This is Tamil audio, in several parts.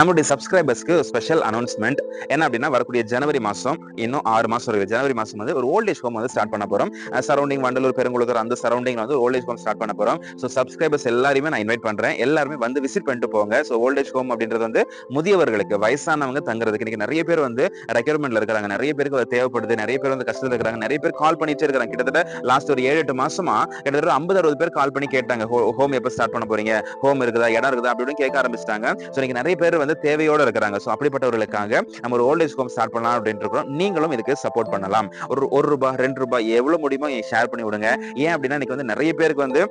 நம்மளுடைய சப்ஸ்கிரைபர்ஸ்க்கு ஸ்பெஷல் அனௌன்ஸ்மெண்ட் என்ன அப்படின்னா, வரக்கூடிய ஜனவரி மாசம் இன்னும் 6 மாசம் இருக்கு. ஜனவரி மாசம் வந்து ஒரு ஓல்ட் ஏஜ் ஹோம் வந்து ஸ்டார்ட் பண்ண போறோம். சரௌண்டிங் வண்டலூர், பெருங்குளத்தூர் அந்த சரௌண்டிங்ல வந்து ஓல்ட் ஏஜ் ஹோம் ஸ்டார்ட் பண்ண போறோம். ஸோ சப்ஸ்கிரைபர்ஸ் எல்லாரையுமே நான் இன்வைட் பண்றேன். எல்லாருமே வந்து விசிட் பண்ணிட்டு போங்க. ஸோ ஓல்ட் ஏஜ் ஹோம் அப்படின்றது வந்து முதியவர்களுக்கு, வயசானவங்க தங்குறதுக்கு. இன்னைக்கு நிறைய பேர் வந்து ரெக்யர்மெண்ட்ல இருக்காங்க. நிறைய பேருக்கு அது தேவைப்படுது. நிறைய பேர் வந்து கஷ்டத்துல இருக்காங்க. நிறைய பேர் கால் பண்ணிட்டே இருக்காங்க. கிட்டத்தட்ட லாஸ்ட் ஒரு 7-8 மாசமா கிட்டத்தட்ட 50-60 பேர் கால் பண்ணி கேட்டாங்க. ஹோம் எப்ப ஸ்டார்ட் பண்ண போறீங்க? ஹோம் இருக்குதா? இடம் இருக்குதா? அப்படி இப்படின்னு கேட்க ஆரம்பிச்சிட்டாங்க. ஸோ இன்னைக்கு நிறைய பேர் வந்து தேவையோட இருக்கிறாங்க. ஸோ அப்படிப்பட்டவர்களுக்காக நம்ம ஒரு ஓல்ட் ஏஜ் ஹோம் ஸ்டார்ட் பண்ணலாம் அப்படின்னு இருக்கிறோம். நீங்களும் இதுக்கு சப்போர்ட் பண்ணலாம். ஒரு ரூபாய், ₹2 எவ்வளவு முடியுமோ ஷேர் பண்ணி விடுங்க. ஏன் அப்படின்னா இன்னைக்கு வந்து நிறைய பேருக்கு வந்து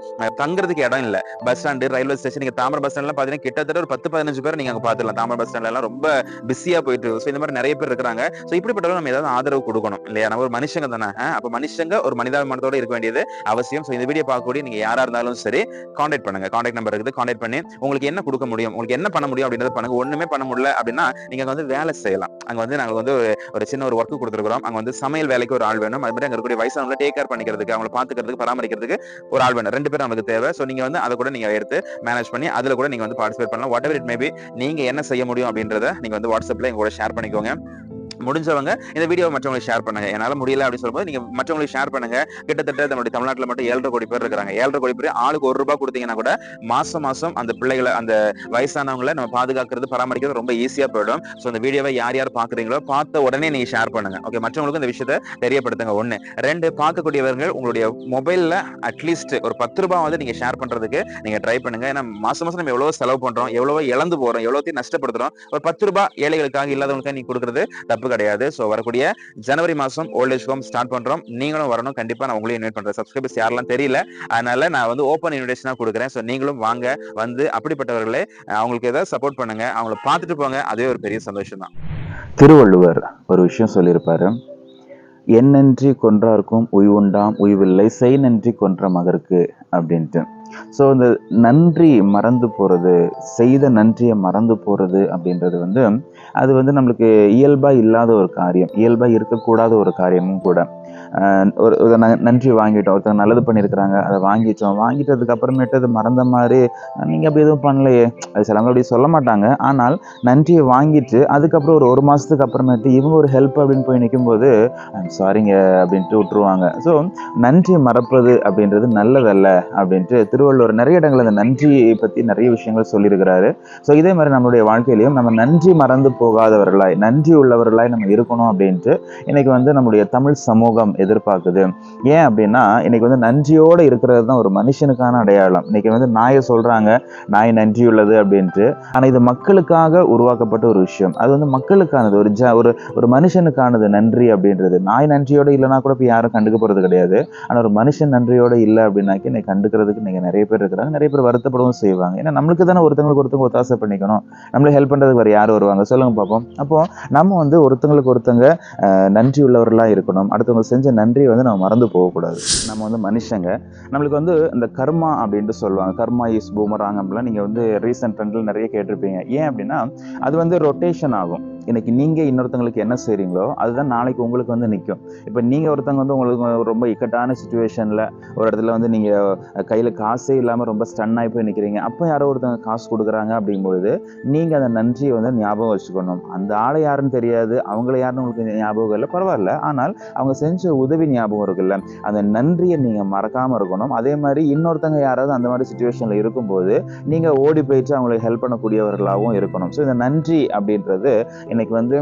தங்குறதுக்கு இடம் இல்ல. பஸ் ஸ்டாண்டு, ரயில்வே ஸ்டேஷன், நீங்க தாம்பரம் பஸ் ஸ்டாண்ட்லாம் பாத்தீங்கன்னா கிட்டத்தட்ட ஒரு 10-15 பேர் நீங்க அங்க பாத்துக்கலாம். தாம்பரம் பஸ் ஸ்டாண்ட்ல எல்லாம் ரொம்ப பிஸியா போயிட்டு இருக்கு. ஸோ இந்த மாதிரி நிறைய பேர் இருக்கிறாங்க. ஸோ இப்படிப்பட்டவங்க நம்ம ஏதாவது ஆதரவு கொடுக்கணும் இல்லையா? நம்ம ஒரு மனுஷங்க தானே. அப்ப மனுஷங்க ஒரு மனிதாபிமானத்தோட இருக்க வேண்டியது அவசியம். ஸோ இந்த வீடியோ பார்க்கக்கூடிய நீங்க யாரா இருந்தாலும் சரி கான்டாக்ட் பண்ணுங்க. கான்டாக்ட் நம்பர் இருக்குது. கான்டாக்ட் பண்ணி உங்களுக்கு என்ன கொடுக்க முடியும், உங்களுக்கு என்ன பண்ண முடியும் அப்படின்றத பண்ணுங்க. ஒண்ணுமே பண்ண முடியல அப்படின்னா நீங்க அங்க வந்து வேலை செய்யலாம். அங்க வந்து நாங்க வந்து ஒரு சின்ன ஒரு ஒர்க் கொடுத்துருக்கோம். அங்க வந்து சமையல் வேலைக்கு ஒரு ஆள் வேணும். அது மாதிரி அங்க இருக்கக்கூடிய வயசானவங்களை டேக் கேர் பண்ணிக்கிறதுக்கு, அவங்களை பாத்துக்கிறதுக்கு, பராமரிக்கிறதுக்கு ஒரு ஆள் வேணும். 2 பேர் நமக்கு தேவை. சோ நீங்க வந்து அதை கூட நீங்க எடுத்து மேனேஜ் பண்ணி அதுல கூட நீங்க வந்து பார்ட்டிசிபேட் பண்ணலாம். What ever it may be, நீங்க என்ன செய்ய முடியும் அப்படின்றத நீங்க வந்து வாட்ஸ்அப்ல எங்க கூட ஷேர் பண்ணிக்கோங்க. முடிஞ்சவங்க இந்த வீடியோ மற்றவங்களுக்கு ஷேர் பண்ணுங்க. என்னால முடியல அப்படின்னு சொல்லும்போது நீங்க மற்றவங்களுக்கு ஷேர் பண்ணுங்க. கிட்டத்தட்ட நம்மளுடைய தமிழ்நாட்டுல மட்டும் 7.5 கோடி பேர் இருக்காங்க. 7.5 கோடி பேர் ஆளுக்கு ₹1 கொடுத்தீங்கன்னா கூட மாசம் மாசம் அந்த பிள்ளைகளை, அந்த வயசானவங்களை நம்ம பாதுகாக்கிறது, பராமரிக்கிறது ரொம்ப ஈஸியா போயிடும். சோ இந்த வீடியோவை யார் யார் பாக்குறீங்களோ பார்த்த உடனே நீங்க ஷேர் பண்ணுங்க. ஓகே, மற்றவங்களுக்கு இந்த விஷயத்தை தெரியப்படுத்துங்க. 1. 2, பார்க்கக்கூடியவர்கள் உங்களுடைய மொபைல்ல அட்லீஸ்ட் ஒரு ₹10 வந்து நீங்க ஷேர் பண்றதுக்கு நீங்க ட்ரை பண்ணுங்க. ஏன்னா மாசம் மாசம் நம்ம எவ்வளவு செலவு பண்றோம், எவ்வளவு இழந்து போறோம், எவ்வளவு நஷ்டப்படுத்துறோம். ஒரு ₹10 ஏழைகளுக்காக, இல்லாதவங்களுக்காக நீங்க கொடுக்கறது தப்பு கிடையாது. சோ வரக்கூடிய ஜனவரி மாசம் ஓல்ட் ஏஜ் ஹோம் ஸ்டார்ட் பண்றோம். நீங்களும் வரணும். கண்டிப்பா நான் உங்களையும் இன்வைட் பண்றேன். சப்ஸ்கிரைபர்ஸ் யாரெல்லாம் தெரியல, அதனால நான் வந்து ஓப்பன் இன்விடேஷனா கொடுக்குறேன். சோ நீங்களும் வாங்க. வந்து அப்படிப்பட்டவர்களே அவங்களுக்கு ஏதாவது சப்போர்ட் பண்ணுங்க. அவங்கள பார்த்துட்டு போங்க. அதுவே ஒரு பெரிய சந்தோஷம் தான். திருவள்ளுவர் ஒரு விஷயம் சொல்லியிருப்பாரு. எண்ணன்றி கொன்றார்க்கும் உய்வுண்டாம் உய்வில்லை, செய் நன்றி கொன்ற மகருக்கு அப்படின்ட்டு. ஸோ இந்த நன்றி மறந்து போகிறது, செய்த நன்றியை மறந்து போகிறது அப்படின்றது வந்து அது வந்து நம்மளுக்கு இயல்பாக இல்லாத ஒரு காரியம், இயல்பாக இருக்கக்கூடாத ஒரு காரியமும் கூட. ஒரு நன்றி வாங்கிட்டோம், ஒருத்தவங்க நல்லது பண்ணியிருக்கிறாங்க, அதை வாங்கிட்டோம், வாங்கிட்டதுக்கு அப்புறமேட்டு அது மறந்த மாதிரி நீங்கள் அப்படி எதுவும் பண்ணலையே, அது சிலவங்க அப்படி சொல்ல மாட்டாங்க. ஆனால் நன்றியை வாங்கிட்டு அதுக்கப்புறம் ஒரு மாதத்துக்கு அப்புறமேட்டு இவங்க ஒரு ஹெல்ப் அப்படின்னு போய் நிற்கும்போது சாரிங்க அப்படின்ட்டு விட்டுருவாங்க. ஸோ நன்றியை மறப்பது அப்படின்றது நல்லதல்ல அப்படின்ட்டு திருவள்ளுவர் நிறைய இடங்கள் அந்த நன்றியை பற்றி நிறைய விஷயங்கள் சொல்லியிருக்கிறாரு. ஸோ இதே மாதிரி நம்மளுடைய வாழ்க்கையிலையும் நம்ம நன்றி மறந்து போகாதவர்களாய், நன்றி உள்ளவர்களாய் நம்ம இருக்கணும் அப்படின்ட்டு இன்னைக்கு வந்து நம்முடைய தமிழ் சமூகம் எதிர்பார்க்குது. ஏன் அப்படின்னா இன்னைக்கு வந்து நன்றியோடு இருக்கிறது தான் ஒரு மனுஷனுக்கான அடையாளம். இன்னைக்கு வந்து நாயை சொல்றாங்க, நாய் நன்றியுள்ளது அப்படின்ட்டு. ஆனால் இது மக்களுக்காக உருவாக்கப்பட்ட ஒரு விஷயம். அது வந்து மக்களுக்கானது, ஒரு மனுஷனுக்கானது நன்றி அப்படின்றது. நாய் நன்றியோட இல்லைனா கூட இப்போ யாரும் கண்டுக்க போறது கிடையாது. ஆனால் ஒரு மனுஷன் நன்றியோட இல்லை அப்படின்னாக்கி இன்னைக்கு கண்டுக்கிறதுக்கு இன்னைக்கு நிறைய பேர் இருக்கிறாங்க. நிறைய பேர் வருத்தப்படவும் செய்வாங்க. ஏன்னா நம்மளுக்கு தானே ஒருத்தவங்க ஒத்தாசை பண்ணிக்கணும். நம்மளை ஹெல்ப் பண்றதுக்கு வேறு யார் வருவாங்க சொல்லுங்க பார்ப்போம். அப்போ நம்ம வந்து ஒருத்தங்களுக்கு ஒருத்தங்க நன்றி உள்ளவர்களாக இருக்கணும். அடுத்தவங்க செஞ்ச நன்றியை வந்து நம்ம மறந்து போகக்கூடாது. நம்ம வந்து மனுஷங்க, நம்மளுக்கு வந்து இந்த கர்மா அப்படின்ட்டு சொல்லுவாங்க. கர்மா இஸ் பூமராங் அப்படிலாம் நீங்கள் வந்து ரீசெண்ட் ட்ரெண்டில் நிறைய கேட்டிருப்பீங்க. ஏன் அப்படின்னா அது வந்து ரொட்டேஷன் ஆகும். இன்னைக்கு நீங்கள் இன்னொருத்தங்களுக்கு என்ன செய்கிறீங்களோ அதுதான் நாளைக்கு உங்களுக்கு வந்து நிற்கும். இப்போ நீங்கள் ஒருத்தவங்க வந்து உங்களுக்கு ரொம்ப இக்கட்டான சுச்சுவேஷனில் ஒரு இடத்துல வந்து நீங்கள் கையில் காசே இல்லாமல் ரொம்ப ஸ்டன் ஆகி போய் நிற்கிறீங்க. அப்போ யாரோ ஒருத்தவங்க காசு கொடுக்குறாங்க அப்படிங்கும்போது நீங்கள் அந்த நன்றியை வந்து ஞாபகம் வச்சுக்கணும். அந்த ஆளை யாருன்னு தெரியாது, அவங்கள யாருன்னு உங்களுக்கு ஞாபகம் இல்லை, பரவாயில்ல. ஆனால் அவங்க செஞ்ச உதவி ஞாபகம் இருக்குல்ல, அந்த நன்றியை நீங்கள் மறக்காமல் இருக்கணும். அதே மாதிரி இன்னொருத்தங்க யாராவது அந்த மாதிரி சுச்சுவேஷனில் இருக்கும்போது நீங்கள் ஓடி போயிட்டு அவங்களுக்கு ஹெல்ப் பண்ணக்கூடியவர்களாகவும் இருக்கணும். ஸோ இந்த நன்றி அப்படின்றது இன்னைக்கு வந்து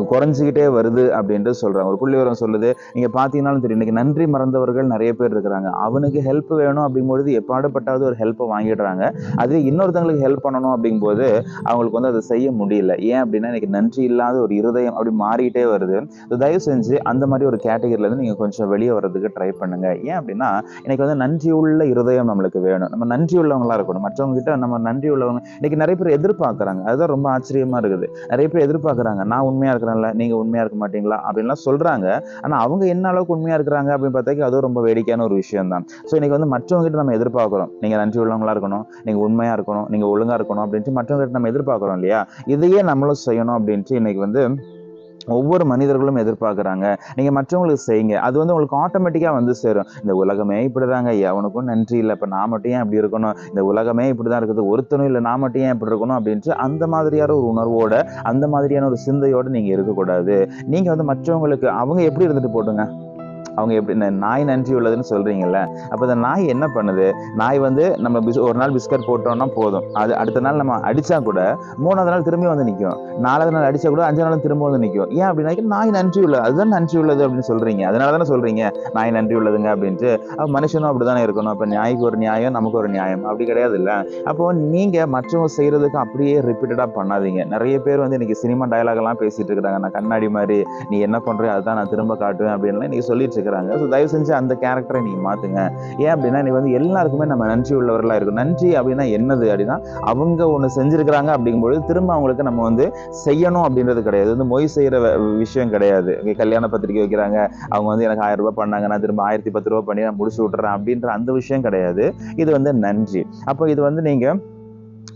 குறைஞ்சிக்கிட்டே வருது அப்படின்ட்டு சொல்றாங்க. ஒரு புள்ளிவிவரம் சொல்லுது, நீங்க பாத்தீங்கன்னாலும் தெரியும், இன்னைக்கு நன்றி மறந்தவர்கள் நிறைய பேர் இருக்கிறாங்க. அவனுக்கு ஹெல்ப் வேணும் அப்படிங்கும்போது எப்பாடுபட்டாவது ஒரு ஹெல்ப்பை வாங்கிடுறாங்க. அது இன்னொருத்தங்களுக்கு ஹெல்ப் பண்ணணும் அப்படிங்கும்போது அவங்களுக்கு வந்து அதை செய்ய முடியல. ஏன் அப்படின்னா இன்னைக்கு நன்றி இல்லாத ஒரு இருதயம் அப்படி மாறிக்கிட்டே வருது. தயவு செஞ்சு அந்த மாதிரி ஒரு கேட்டகரியில இருந்து நீங்க கொஞ்சம் வெளியே வர்றதுக்கு ட்ரை பண்ணுங்க. ஏன் அப்படின்னா இன்னைக்கு வந்து நன்றி உள்ள இருதயம் நம்மளுக்கு வேணும். நம்ம நன்றி உள்ளவங்களா இருக்கணும். மற்றவங்க கிட்ட நம்ம நன்றி உள்ளவங்க இன்னைக்கு நிறைய பேர் எதிர்பார்க்கறாங்க. அதுதான் ரொம்ப ஆச்சரியமா இருக்குது. நிறைய பேர் எதிர்பார்க்கறாங்க, நான் உண்மையா இருக்கிறேன்ல, நீங்க உண்மையா இருக்க மாட்டீங்களா அப்படின்லாம் சொல்றாங்க. ஆனா அவங்க என்ன அளவுக்கு உண்மையா இருக்கிறாங்க அப்படின்னு பார்த்தாக்கி அதுவும் ரொம்ப வேடிக்கையான ஒரு விஷயம் தான். ஸோ இன்னைக்கு வந்து மற்றவங்க கிட்ட நம்ம எதிர்பார்க்கிறோம், நீங்க நன்றி உள்ளவங்களா இருக்கணும், நீங்க உண்மையா இருக்கணும், நீங்க ஒழுங்கா இருக்கணும் அப்படின்ட்டு மற்றவங்க கிட்ட நம்ம எதிர்பார்க்கிறோம் இல்லையா? இதையே நம்மளும் செய்யணும் அப்படின்ட்டு இன்னைக்கு வந்து ஒவ்வொரு மனிதர்களும் எதிர்பார்க்குறாங்க. நீங்க மற்றவங்களுக்கு செய்யுங்க. அது வந்து உங்களுக்கு ஆட்டோமேட்டிக்கா வந்து சேரும். இந்த உலகமே இப்படிதாங்க. எவனுக்கும் நன்றி இல்ல. இப்ப நான் மட்டும் ஏன் இப்படி இருக்கணும்? இந்த உலகமே இப்படிதான் இருக்குது. ஒருத்தனும் இல்ல. நான் மட்டும் ஏன் இப்படி இருக்கணும்? அப்படின்ட்டு அந்த மாதிரியான ஒரு உணர்வோட, அந்த மாதிரியான ஒரு சிந்தையோட நீங்க இருக்கக்கூடாது. நீங்க வந்து மற்றவங்களுக்கு அவங்க எப்படி இருந்துட்டு போட்டுங்க. அவங்க எப்படி நாய் நன்றி உள்ளதுன்னு சொல்றீங்கல்ல. அப்ப அந்த நாய் என்ன பண்ணுது? நாய் வந்து நம்ம ஒரு நாள் பிஸ்கட் போட்டோம்னா போதும். அது அடுத்த நாள் நம்ம அடிச்சா கூட 3வது நாள் திரும்பி வந்து நிக்கும். 4வது நாள் அடிச்சா கூட 5வது நாள் திரும்ப வந்து நிக்கும். ஏன் அப்படின்னா நாய் நன்றி உள்ளது. அதுதான் நன்றி உள்ளது அப்படின்னு சொல்றீங்க. அதனால தானே சொல்றீங்க நாய் நன்றி உள்ளதுங்க அப்படின்ட்டு. அப்ப மனுஷனும் அப்படிதானே இருக்கணும். அப்ப நாய்க்கு ஒரு நியாயம், நமக்கு ஒரு நியாயம். அப்படி கிடையாது இல்ல. அப்போ நீங்க மற்றவங்க செய்யறதுக்கு அப்படியே ரிப்பீட்டடா பண்ணாதீங்க. நிறைய பேர் வந்து இன்னைக்கு சினிமா டயலாக் எல்லாம் பேசிட்டு இருக்காங்க. நான் கண்ணாடி மாதிரி நீ என்ன பண்றியோ அதுதான் நான் திரும்ப காட்டுவேன் அப்படின்னு இன்னைக்கு சொல்லிட்டு இருக்கிறாங்க. ஸோ தயவு செஞ்சு அந்த கேரக்டரை நீங்க மாத்துங்க. ஏன் அப்படின்னா நீ வந்து எல்லாருக்குமே நம்ம நன்றி உள்ளவர்களா இருக்கும். நன்றி அப்படின்னா என்னது அப்படின்னா அவங்க ஒண்ணு செஞ்சிருக்கிறாங்க அப்படிங்கும்போது திரும்ப அவங்களுக்கு நம்ம வந்து செய்யணும் அப்படின்றது கிடையாது. வந்து மொய் செய்யற விஷயம் கிடையாது. கல்யாண பத்திரிக்கை வைக்கிறாங்க, அவங்க வந்து எனக்கு 1000 ரூபாய் பண்ணாங்க, நான் திரும்ப 1010 ரூபாய் பண்ணி நான் முடிச்சு விட்டுறேன் அப்படின்ற அந்த விஷயம் கிடையாது. இது வந்து நன்றி. அப்போ இது வந்து நீங்க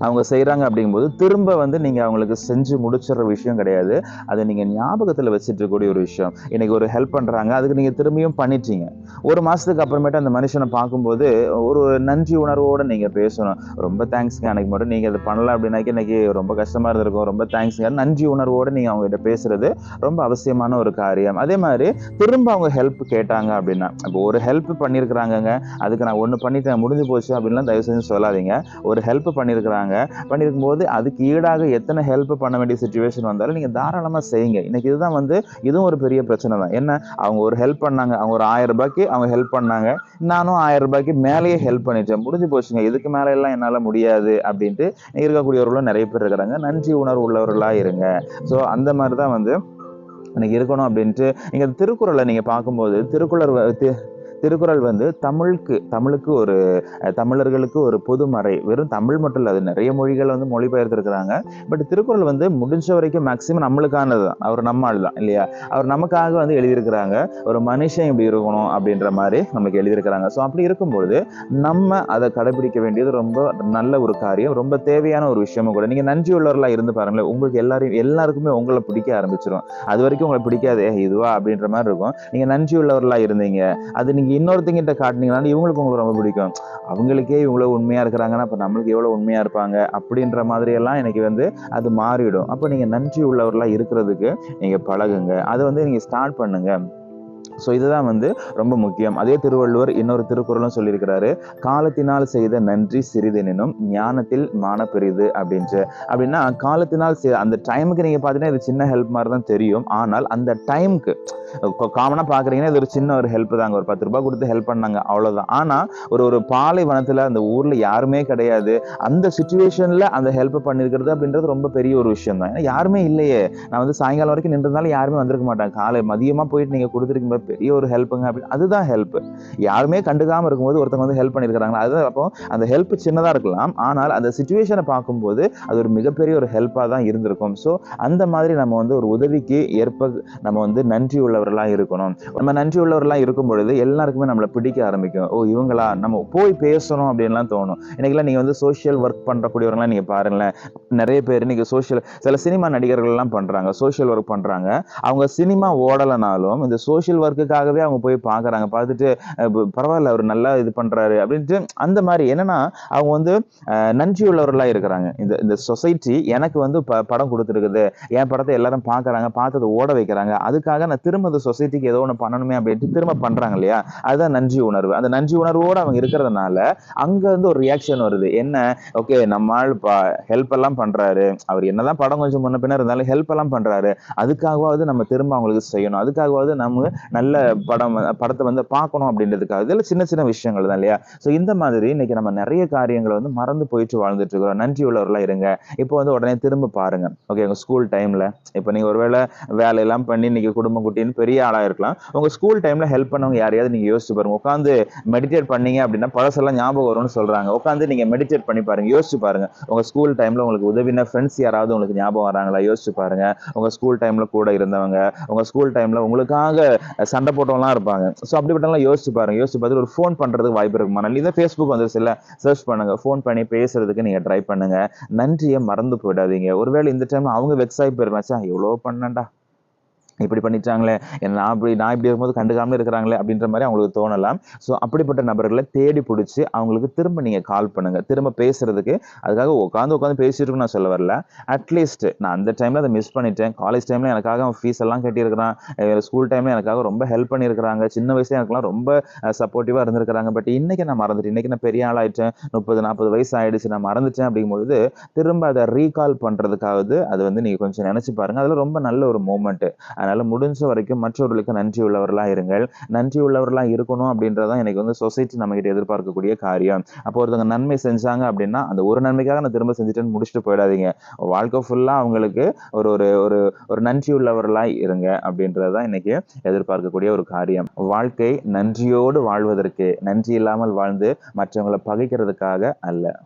அவங்க செய்கிறாங்க அப்படிங்கும்போது திரும்ப வந்து நீங்கள் அவங்களுக்கு செஞ்சு முடிச்சிடுற விஷயம் கிடையாது. அதை நீங்கள் ஞாபகத்தில் வச்சுட்டு இருக்கக்கூடிய ஒரு விஷயம். இன்னைக்கு ஒரு ஹெல்ப் பண்ணுறாங்க, அதுக்கு நீங்கள் திரும்பியும் பண்ணிட்டீங்க. ஒரு மாதத்துக்கு அப்புறமேட்டு அந்த மனுஷனை பார்க்கும்போது ஒரு நன்றி உணர்வோடு நீங்கள் பேசணும். ரொம்ப தேங்க்ஸ்ங்க, அன்னைக்கு மட்டும் நீங்கள் அதை பண்ணல அப்படின்னாக்கி இன்னைக்கு ரொம்ப கஷ்டமாக இருந்திருக்கும், ரொம்ப தேங்க்ஸ்ங்க. நன்றி உணர்வோடு நீங்கள் அவங்ககிட்ட பேசுறது ரொம்ப அவசியமான ஒரு காரியம். அதே மாதிரி திரும்ப அவங்க ஹெல்ப் கேட்டாங்க அப்படின்னா, இப்போ ஒரு ஹெல்ப் பண்ணியிருக்கிறாங்கங்க, அதுக்கு நான் ஒன்று பண்ணிட்டேன் முடிஞ்சு போச்சு அப்படின்லாம் தயவு செஞ்சு சொல்லாதீங்க. ஒரு ஹெல்ப் பண்ணியிருக்கிறாங்க, பண்ணியிருக்கும் போது அதுக்கு ஈடாக எத்தனை ஹெல்ப் பண்ண வேண்டிய சிச்சுவேஷன் வந்தாலும் நீங்க தாராளமா செய்யுங்க. இன்னைக்கு இதுதான் வந்து இதுவும் ஒரு பெரிய பிரச்சனை தான். என்ன, அவங்க ஒரு ஹெல்ப் பண்ணாங்க, அவங்க ஒரு 1000 ரூபாய்க்கு அவங்க ஹெல்ப் பண்ணாங்க, நானும் 1000 ரூபாய்க்கு மேலேயே ஹெல்ப் பண்ணிட்டேன், முடிஞ்சு போச்சுங்க, இதுக்கு மேல எல்லாம் என்னால முடியாது அப்படின்ட்டு இருக்கக்கூடியவர்களும் நிறைய பேர் இருக்கிறாங்க. நன்றி உணர்வு உள்ளவர்களா இருங்க. ஸோ அந்த மாதிரி தான் வந்து இன்னைக்கு இருக்கணும் அப்படின்ட்டு. நீங்க திருக்குறளை நீங்க பார்க்கும்போது திருக்குறள் வந்து தமிழுக்கு ஒரு தமிழர்களுக்கு ஒரு பொதுமறை. வெறும் தமிழ் மட்டும் இல்லை, அது நிறைய மொழிகள் வந்து மொழிபெயர்த்திருக்கிறாங்க. பட் திருக்குறள் வந்து முடிஞ்ச வரைக்கும் மேக்சிமம் நம்மளுக்கானது தான். அவர் நம்ம ஆள் தான் இல்லையா, அவர் நமக்காக வந்து எழுதியிருக்கிறாங்க. ஒரு மனுஷன் இப்படி இருக்கணும் அப்படின்ற மாதிரி நமக்கு எழுதியிருக்கிறாங்க. ஸோ அப்படி இருக்கும்பொழுது நம்ம அதை கடைபிடிக்க வேண்டியது ரொம்ப நல்ல ஒரு காரியம், ரொம்ப தேவையான ஒரு விஷயமும் கூட. நீங்க நன்றி உள்ளவர்களாக இருந்து பாருங்களேன், உங்களுக்கு எல்லாருக்குமே உங்களை பிடிக்க ஆரம்பிச்சிடும். அது வரைக்கும் உங்களை பிடிக்காது, இதுவா அப்படின்ற மாதிரி இருக்கும். நீங்க நன்றி உள்ளவர்களாக இருந்தீங்க, அது நீங்க இன்னொருத்தங்கிட்ட காட்டினீங்கன்னா இவங்களுக்கு உங்களுக்கு ரொம்ப பிடிக்கும். அவங்களுக்கே இவ்வளவு உண்மையா இருக்கிறாங்கன்னா அப்ப நம்மளுக்கு எவ்வளவு உண்மையா இருப்பாங்க அப்படின்ற மாதிரி எல்லாம் எனக்கு வந்து அது மாறிடும். அப்ப நீங்க நன்றி உள்ளவர்களா இருக்கிறதுக்கு நீங்க பழகுங்க, அதை வந்து நீங்க ஸ்டார்ட் பண்ணுங்க. ஸோ இதுதான் வந்து ரொம்ப முக்கியம். அதே திருவள்ளுவர் இன்னொரு திருக்குறளும் சொல்லியிருக்கிறாரு, காலத்தினால் செய்த நன்றி சிறிதெனினும் ஞானத்தில் மான பெரிது அப்படின்ட்டு. அப்படின்னா காலத்தினால் அந்த டைமுக்கு நீங்க பார்த்தீங்கன்னா இது சின்ன ஹெல்ப் மாதிரி தான் தெரியும். ஆனால் அந்த டைமுக்கு காமனாக பார்க்குறீங்கன்னா இது ஒரு சின்ன ஒரு ஹெல்ப் தாங்க, ஒரு 10 ரூபாய் கொடுத்து ஹெல்ப் பண்ணாங்க அவ்வளோதான். ஆனால் ஒரு பாலைவனத்தில் அந்த ஊரில் யாருமே கிடையாது, அந்த சுச்சுவேஷனில் அந்த ஹெல்ப் பண்ணியிருக்கிறது அப்படின்றது ரொம்ப பெரிய ஒரு விஷயம் தான். ஏன்னா யாருமே இல்லையே, நான் வந்து சாயங்காலம் வரைக்கும் நின்றதுனால யாருமே வந்திருக்க மாட்டாங்க, காலை மதியமாக போயிட்டு நீங்கள் கொடுத்துருக்கும் பெரிய ஒரு ஹெல்ப்புங்க அப்படின்னு. அதுதான் ஹெல்ப். யாருமே கண்டுக்காமல் இருக்கும்போது ஒருத்தவங்க வந்து ஹெல்ப் பண்ணியிருக்கிறாங்களா, அது அப்போ அந்த ஹெல்ப் சின்னதாக இருக்கலாம், ஆனால் அந்த சுச்சுவேஷனை பார்க்கும்போது அது ஒரு மிகப்பெரிய ஒரு ஹெல்ப்பாக தான் இருந்திருக்கும். ஸோ அந்த மாதிரி நம்ம வந்து ஒரு உதவிக்கு நம்ம வந்து நன்றி உள்ளவர்களாக இருக்கணும். நம்ம நன்றி உள்ளவர்களாக இருக்கும் பொழுது எல்லாருக்குமே நம்மளை பிடிக்க ஆரம்பிக்கும். ஓ இவங்களா, நம்ம போய் பேசணும் அப்படின்லாம் தோணும். இன்னைக்கெல்லாம் நீங்க வந்து சோஷியல் ஒர்க் பண்றக்கூடியவங்களாம் நீங்க பாருங்களேன், நிறைய பேர் இன்னைக்கு சில சினிமா நடிகர்கள் எல்லாம் பண்றாங்க, சோஷியல் ஒர்க் பண்றாங்க. அவங்க சினிமா ஓடலைனாலும் இந்த சோஷியல் ஒர்க்குக்காகவே அவங்க போய் பார்க்குறாங்க. பார்த்துட்டு பரவாயில்ல அவர் நல்லா இது பண்றாரு அப்படின்ட்டு. அந்த மாதிரி என்னன்னா அவங்க வந்து நன்றி உள்ளவர்களாக இருக்கிறாங்க. இந்த சொசைட்டி எனக்கு வந்து படம் கொடுத்துருக்குது, என் படத்தை எல்லாரும் பார்க்குறாங்க, பார்த்ததை ஓட வைக்கிறாங்க, அதுக்காக நான் திரும்ப அந்த சொசைட்டிக்கு ஏதோ ஒன்று பண்ணணுமே அப்படின்ட்டு திரும்ப பண்றாங்க இல்லையா, அதுதான் நன்றி உணர்வு. அந்த நன்றி உணர்வோடு அவங்க இருக்கிறதுனால அங்க இருந்து ஒரு ரியாக்ஷன் வருது. என்ன, ஓகே நம்ம ஆள் ஹெல்ப் எல்லாம் பண்றாரு, அவர் என்னதான் படம் கொஞ்சம் முன்ன பின்ன இருந்தாலும் ஹெல்ப் எல்லாம் பண்றாரு, அதுக்காகவாவது நம்ம திரும்ப அவங்களுக்கு செய்யணும், அதுக்காகவாவது நம்ம நல்ல படத்தை வந்து பார்க்கணும் அப்படின்றதுக்காக. இதெல்லாம் சின்ன சின்ன விஷயங்கள் தான் இல்லையா. ஸோ இந்த மாதிரி இன்னைக்கு நம்ம நிறைய காரியங்களை வந்து மறந்து போயிட்டு வாழ்ந்துட்டு இருக்கிறோம். நன்றி உள்ளவர்களா இருங்க. இப்போ வந்து உடனே திரும்ப பாருங்க, ஓகே உங்க ஸ்கூல் டைம்ல இப்போ நீங்க ஒருவேளை வேலையெல்லாம் பண்ணி இன்னைக்கு குடும்பம் குட்டின்னு பெரிய ஆளா இருக்கலாம், உங்க ஸ்கூல் டைம்ல ஹெல்ப் பண்ணவங்க யாரையாவது நீங்க யோசிச்சு பாருங்க. உட்காந்து மெடிடேட் பண்ணீங்க அப்படின்னா பழசெல்லாம் ஞாபகம் வரும்னு சொல்றாங்க. உட்காந்து நீங்க மெடிடேட் பண்ணி பாருங்க, யோசிச்சு பாருங்க, உங்க ஸ்கூல் டைம்ல உங்களுக்கு உதவின ஃப்ரெண்ட்ஸ் யாராவது உங்களுக்கு ஞாபகம் வராங்களா, யோசிச்சு பாருங்க. உங்க ஸ்கூல் டைம்ல கூட இருந்தவங்க, உங்க ஸ்கூல் டைம்ல உங்களுக்காக சண்டை போட்டவங்களாம் இருப்பாங்க. ஸோ அப்படிப்பட்டலாம் யோசிச்சு பாருங்க. யோசிச்சு பார்த்து ஒரு ஃபோன் பண்றதுக்கு வாய்ப்பு இருக்குமா, நீங்க ஃபேஸ்புக் வந்துருச்சு இல்ல, சர்ச் பண்ணுங்க, ஃபோன் பண்ணி பேசுறதுக்கு நீங்க ட்ரை பண்ணுங்க. நன்றியை மறந்து போயிடாதீங்க. ஒருவேளை இந்த டைம் அவங்க வெக்ஸ் ஆகி போயிருமாச்சா, எவ்வளோ பண்ணண்டா இப்படி பண்ணிட்டாங்களே, நான் இப்படி இருக்கும்போது கண்டுக்காம இருக்கிறாங்களே அப்படின்ற மாதிரி அவங்களுக்கு தோணலாம். ஸோ அப்படிப்பட்ட நபர்களை தேடி பிடிச்சி அவங்களுக்கு திரும்ப நீங்க கால் பண்ணுங்க. திரும்ப பேசுறதுக்கு அதுக்காக உட்காந்து பேசிட்டு இருக்கணும்னு நான் சொல்ல வரல. அட்லீஸ்ட் நான் அந்த டைம்ல அதை மிஸ் பண்ணிட்டேன். காலேஜ் டைம்ல எனக்காக அவன் ஃபீஸ் எல்லாம் கட்டியிருக்கிறான். ஸ்கூல் டைம்ல எனக்காக ரொம்ப ஹெல்ப் பண்ணியிருக்கிறாங்க. சின்ன வயசுல எனக்குலாம் ரொம்ப சப்போர்ட்டிவா இருந்திருக்கிறாங்க. பட் இன்னைக்கு நான் மறந்துட்டேன். இன்னைக்கு நான் பெரிய ஆளாயிட்டேன். 30-40 வயசு ஆயிடுச்சு. நான் மறந்துட்டேன் அப்படிங்கும்பொழுது திரும்ப அதை ரீகால் பண்றதுக்காவது அது வந்து நீங்க கொஞ்சம் நினைச்சு பாருங்க. அதுல ரொம்ப நல்ல ஒரு மூமெண்ட். அதனால முடிஞ்ச வரைக்கும் மற்றவர்களுக்கு நன்றி உள்ளவர்களா இருங்கள். நன்றி உள்ளவர்களா இருக்கணும் அப்படின்றதான் எனக்கு வந்து சொசைட்டி நம்ம கிட்ட எதிர்பார்க்கக்கூடிய காரியம். அப்போ ஒருத்தவங்க நன்மை செஞ்சாங்க அப்படின்னா அந்த ஒரு நன்மைக்காக நான் திரும்ப செஞ்சுட்டேன்னு முடிச்சுட்டு போயிடாதீங்க. வாழ்க்கை ஃபுல்லா அவங்களுக்கு ஒரு ஒரு ஒரு ஒரு நன்றி உள்ளவர்களாய் இருங்க அப்படின்றதான் இன்னைக்கு எதிர்பார்க்கக்கூடிய ஒரு காரியம். வாழ்க்கை நன்றியோடு வாழ்வதற்கு, நன்றி இல்லாமல் வாழ்ந்து மற்றவங்களை பகைக்கிறதுக்காக அல்ல.